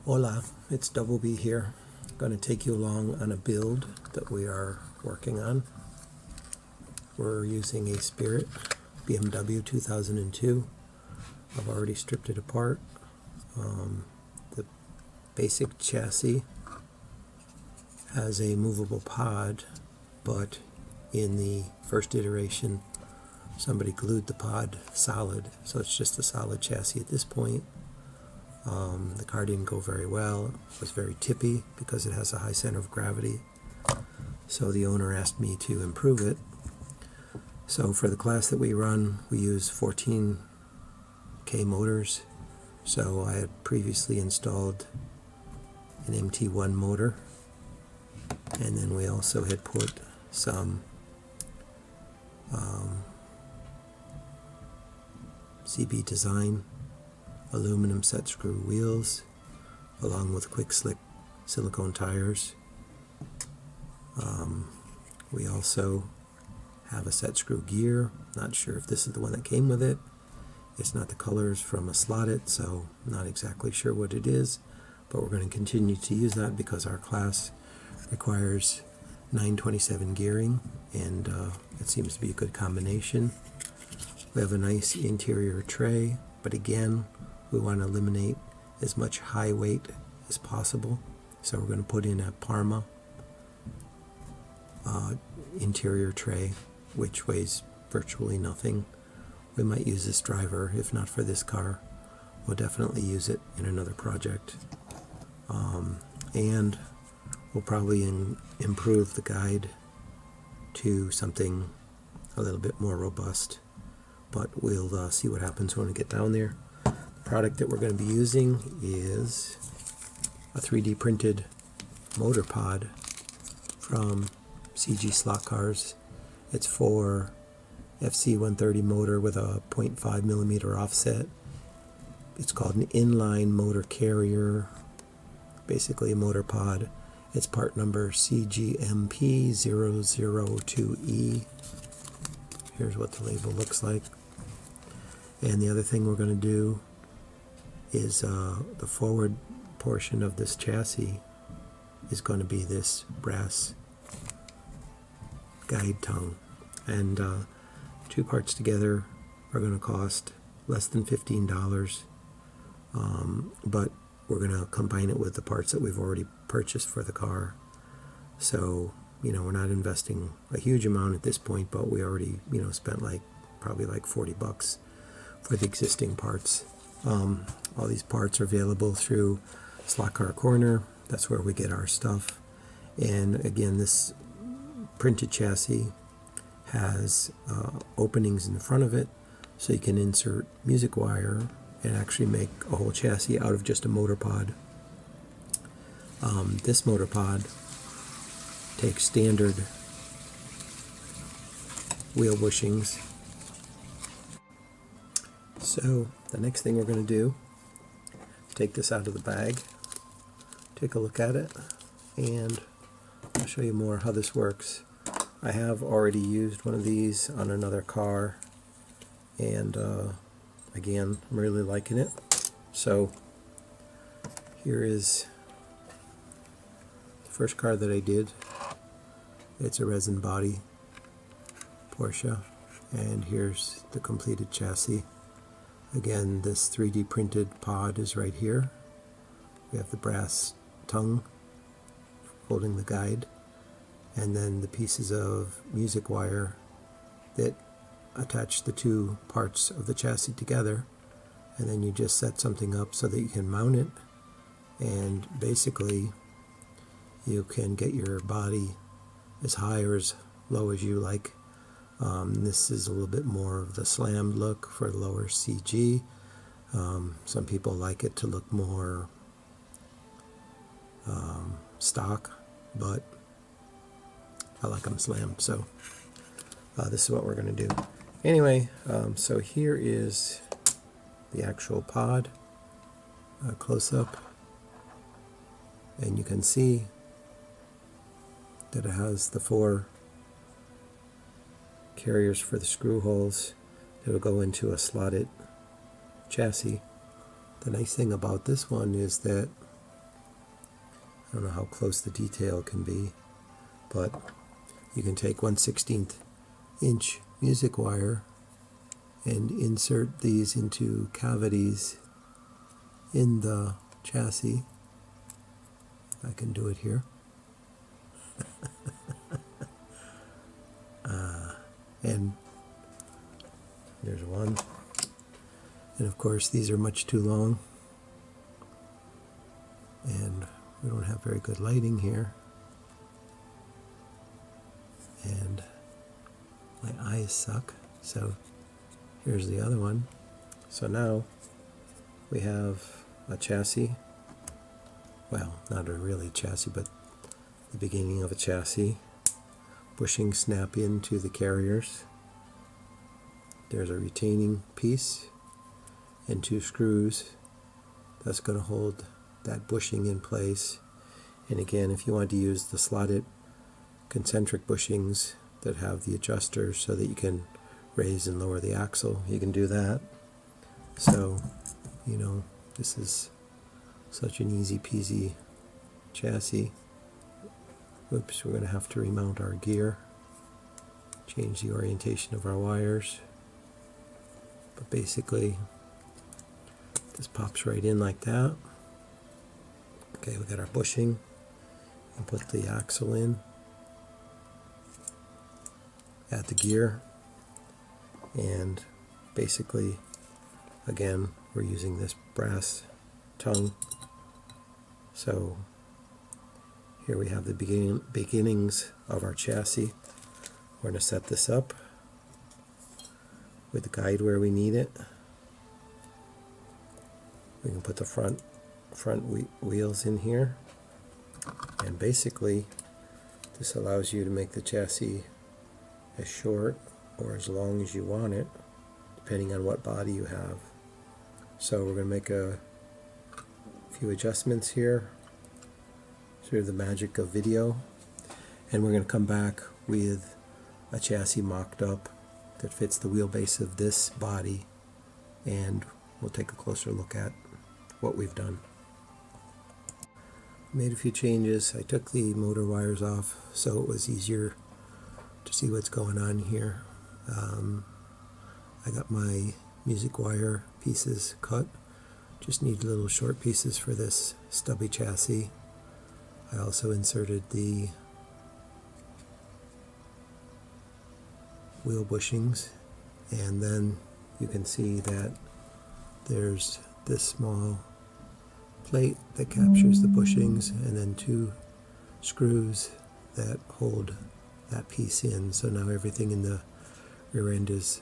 Hola, it's Doubl-B here. I'm going to take you along on a build that we are working on. We're using a Spirit BMW 2002. I've already stripped it apart. The basic chassis has a movable pod, but in the first iteration somebody glued the pod solid, so it's just a solid chassis at this point. The car didn't go very well. It was very tippy because it has a high center of gravity. So the owner asked me to improve it. So for the class that we run, we use 14K motors. So I had previously installed an MT1 motor. And then we also had put some CB Design aluminum set screw wheels along with quick slick silicone tires. We also have a set screw gear. Not sure if this is the one that came with it. It's not the colors from a slot.it, so not exactly sure what it is, but we're going to continue to use that because our class requires 927 gearing, and it seems to be a good combination. We have a nice interior tray, but again, we want to eliminate as much high weight as possible. So we're going to put in a Parma interior tray, which weighs virtually nothing. We might use this driver. If not for this car, we'll definitely use it in another project. And we'll probably improve the guide to something a little bit more robust. But we'll see what happens when we get down there. The product that we're going to be using is a 3D printed motor pod from CG Slotcars. It's for FC130 motor with a 0.5mm offset. It's called an inline motor carrier, basically a motor pod. It's part number CGMP002E. Here's what the label looks like. And the other thing we're going to do is the forward portion of this chassis is going to be this brass guide tongue. And two parts together are going to cost less than $15, but we're going to combine it with the parts that we've already purchased for the car. So, we're not investing a huge amount at this point, but we already, spent probably like $40 for the existing parts. All these parts are available through Slot Car Corner. That's where we get our stuff. And again, this printed chassis has openings in the front of it, so you can insert music wire and actually make a whole chassis out of just a motor pod. This motor pod takes standard wheel bushings. So the next thing we're going to do, take this out of the bag, take a look at it, and I'll show you more how this works. I have already used one of these on another car, and again, I'm really liking it. So here is the first car that I did. It's a resin body Porsche, and here's the completed chassis. Again, this 3D printed pod is right here. We have the brass tongue holding the guide, and then the pieces of music wire that attach the two parts of the chassis together, and then you just set something up so that you can mount it, and basically you can get your body as high or as low as you like. This is a little bit more of the slammed look for lower CG. Some people like it to look more stock, but I like them slammed, so this is what we're going to do. Anyway, so here is the actual pod, close up, and you can see that it has the 4 carriers for the screw holes that will go into a slotted chassis. The nice thing about this one is that I don't know how close the detail can be, but you can take 1/16 inch music wire and insert these into cavities in the chassis. I can do it here. And there's one. And of course these are much too long, and we don't have very good lighting here, and my eyes suck. So here's the other one. So now we have a chassis, well, not a really chassis, but the beginning of a chassis. Bushings snap into the carriers. There's a retaining piece and 2 screws that's going to hold that bushing in place. And again, if you want to use the slotted concentric bushings that have the adjusters so that you can raise and lower the axle, you can do that. So, you know, this is such an easy peasy chassis. Oops, we're going to have to remount our gear, change the orientation of our wires, but basically this pops right in like that. Okay, we got our bushing, and put the axle in, add the gear, and basically again we're using this brass tongue. So here we have the beginnings of our chassis. We're going to set this up with the guide where we need it. We can put the front wheels in here, and basically this allows you to make the chassis as short or as long as you want it, depending on what body you have. So we're going to make a few adjustments here through the magic of video, and we're going to come back with a chassis mocked up that fits the wheelbase of this body, and we'll take a closer look at what we've done. Made a few changes. I took the motor wires off so it was easier to see what's going on here. I got my music wire pieces cut. Just need little short pieces for this stubby chassis. I also inserted the wheel bushings, and then you can see that there's this small plate that captures the bushings, and then 2 screws that hold that piece in. So now everything in the rear end is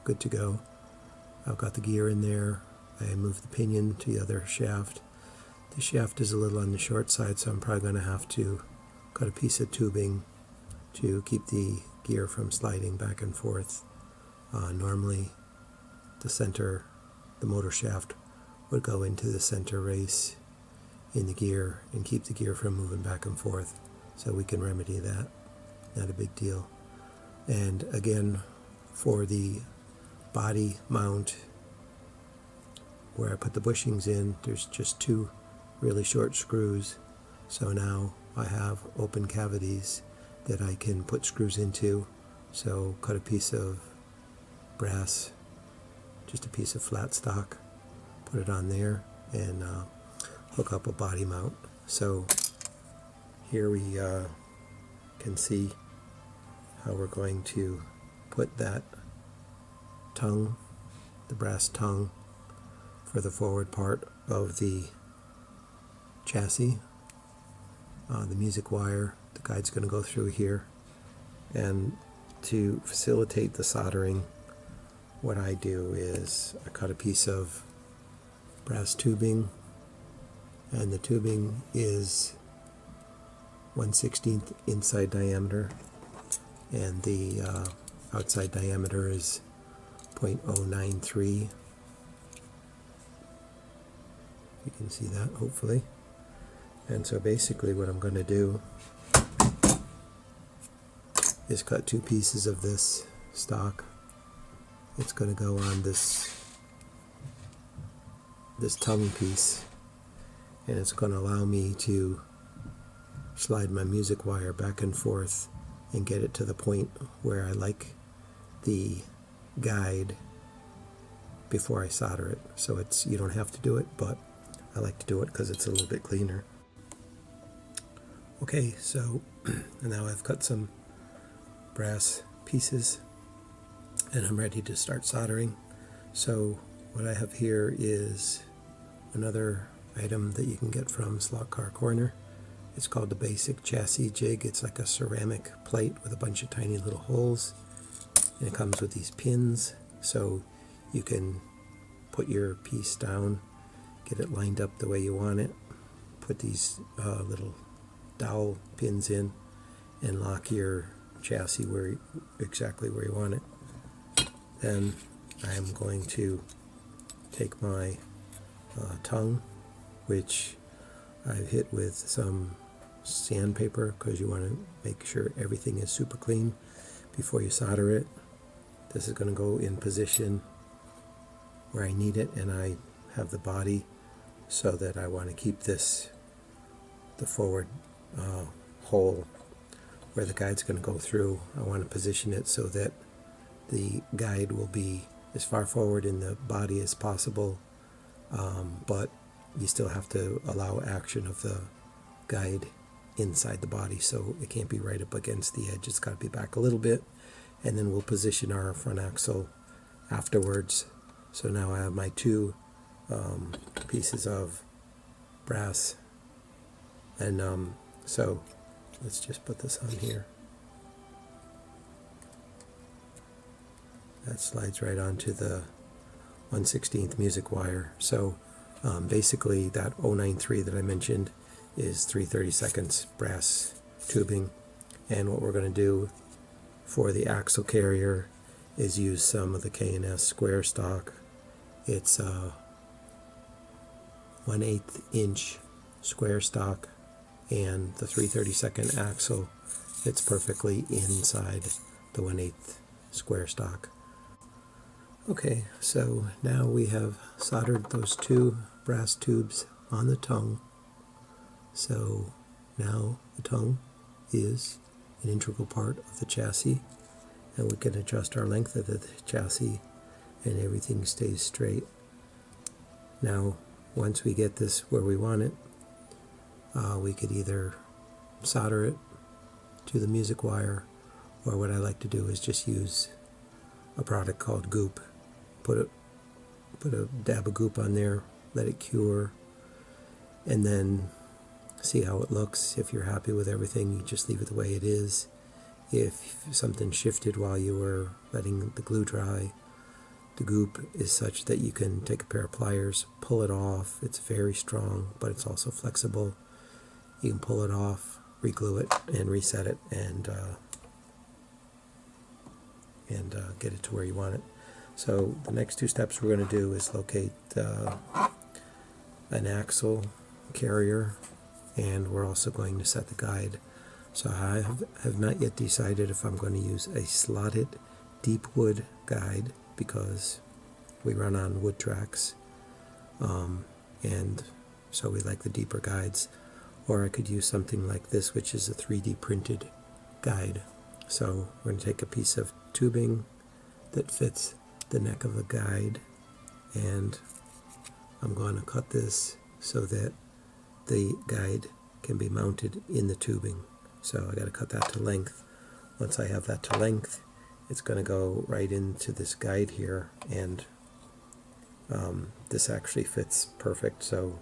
good to go. I've got the gear in there. I moved the pinion to the other shaft. The shaft is a little on the short side, so I'm probably going to have to cut a piece of tubing to keep the gear from sliding back and forth. Normally the motor shaft would go into the center race in the gear and keep the gear from moving back and forth, so we can remedy that. Not a big deal. And again, for the body mount where I put the bushings in, there's just 2 really short screws, so now I have open cavities that I can put screws into. So cut a piece of brass, just a piece of flat stock, put it on there, and hook up a body mount. So here we can see how we're going to put that tongue, the brass tongue, for the forward part of the chassis. The music wire, the guide's going to go through here, and to facilitate the soldering, what I do is I cut a piece of brass tubing, and the tubing is 1/16 inside diameter, and the outside diameter is 0.093. You can see that, hopefully. And so basically what I'm going to do is cut 2 pieces of this stock. It's going to go on this tongue piece, and it's going to allow me to slide my music wire back and forth and get it to the point where I like the guide before I solder it. So you don't have to do it, but I like to do it because it's a little bit cleaner. Okay, so now I've cut some brass pieces and I'm ready to start soldering. So what I have here is another item that you can get from Slot Car Corner. It's called the basic chassis jig. It's like a ceramic plate with a bunch of tiny little holes, and it comes with these pins, so you can put your piece down, get it lined up the way you want it, put these little dowel pins in, and lock your chassis exactly where you want it. Then I am going to take my tongue, which I've hit with some sandpaper because you want to make sure everything is super clean before you solder it. This is going to go in position where I need it, and I have the body so that I want to keep the forward hole where the guide's going to go through. I want to position it so that the guide will be as far forward in the body as possible, but you still have to allow action of the guide inside the body, so it can't be right up against the edge. It's got to be back a little bit, and then we'll position our front axle afterwards. So now I have my two pieces of brass, and so let's just put this on here. That slides right onto the 1/16 music wire. So basically that 093 that I mentioned is 3/32 brass tubing, and what we're going to do for the axle carrier is use some of the K&S square stock. It's 1/8 inch square stock, and the 3/32 axle fits perfectly inside the 1/8 square stock. Okay, so now we have soldered those two brass tubes on the tongue. So now the tongue is an integral part of the chassis, and we can adjust our length of the chassis and everything stays straight. Now once we get this where we want it, we could either solder it to the music wire, or what I like to do is just use a product called goop. Put a dab of goop on there, let it cure, and then see how it looks. If you're happy with everything, you just leave it the way it is. If something shifted while you were letting the glue dry, the goop is such that you can take a pair of pliers, pull it off. It's very strong, but it's also flexible. You can pull it off, re-glue it, and reset it, and get it to where you want it. So the next two steps we're going to do is locate an axle carrier, and we're also going to set the guide. So I have not yet decided if I'm going to use a slotted deep wood guide, because we run on wood tracks, and so we like the deeper guides, or I could use something like this, which is a 3D printed guide. So we're going to take a piece of tubing that fits the neck of the guide, and I'm going to cut this so that the guide can be mounted in the tubing. So I got to cut that to length. Once I have that to length, it's going to go right into this guide here, and this actually fits perfect, so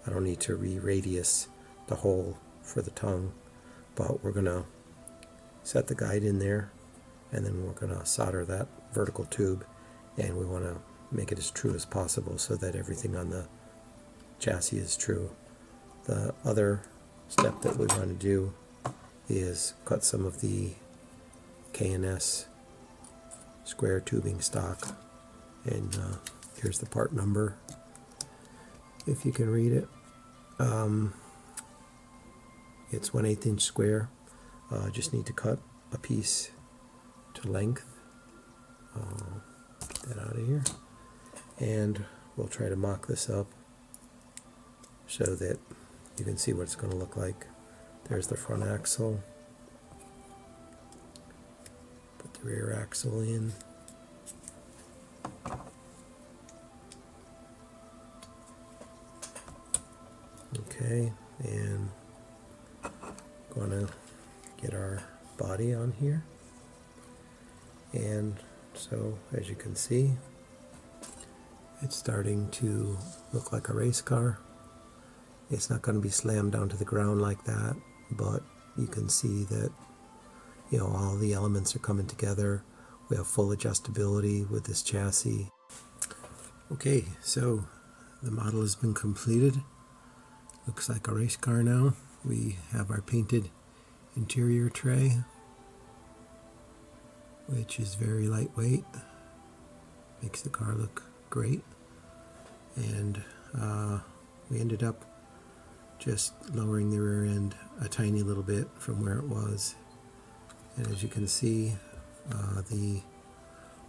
I don't need to re-radius the hole for the tongue, but we're going to set the guide in there, and then we're going to solder that vertical tube, and we want to make it as true as possible so that everything on the chassis is true. The other step that we want to do is cut some of the K&S square tubing stock, and here's the part number if you can read it. It's 1/8 inch square. Just need to cut a piece to length. Get that out of here, and we'll try to mock this up so that you can see what it's going to look like. There's the front axle. Put the rear axle in. Okay, and going to get our body on here. And so, as you can see, it's starting to look like a race car. It's not going to be slammed down to the ground like that, but you can see that, you know, all the elements are coming together. We have full adjustability with this chassis. Okay, so the model has been completed. Looks like a race car now. We have our painted interior tray, which is very lightweight. Makes the car look great. And we ended up just lowering the rear end a tiny little bit from where it was. And as you can see, the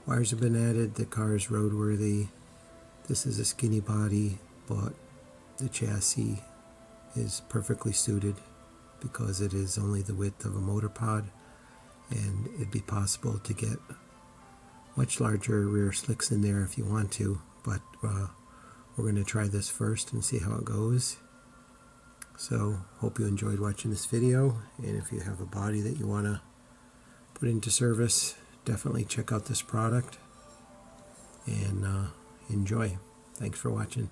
wires have been added. The car is roadworthy. This is a skinny body, but the chassis is perfectly suited because it is only the width of a motor pod, and it'd be possible to get much larger rear slicks in there if you want to, but we're going to try this first and see how it goes. So hope you enjoyed watching this video, and if you have a body that you want to put into service, definitely check out this product and enjoy. Thanks for watching.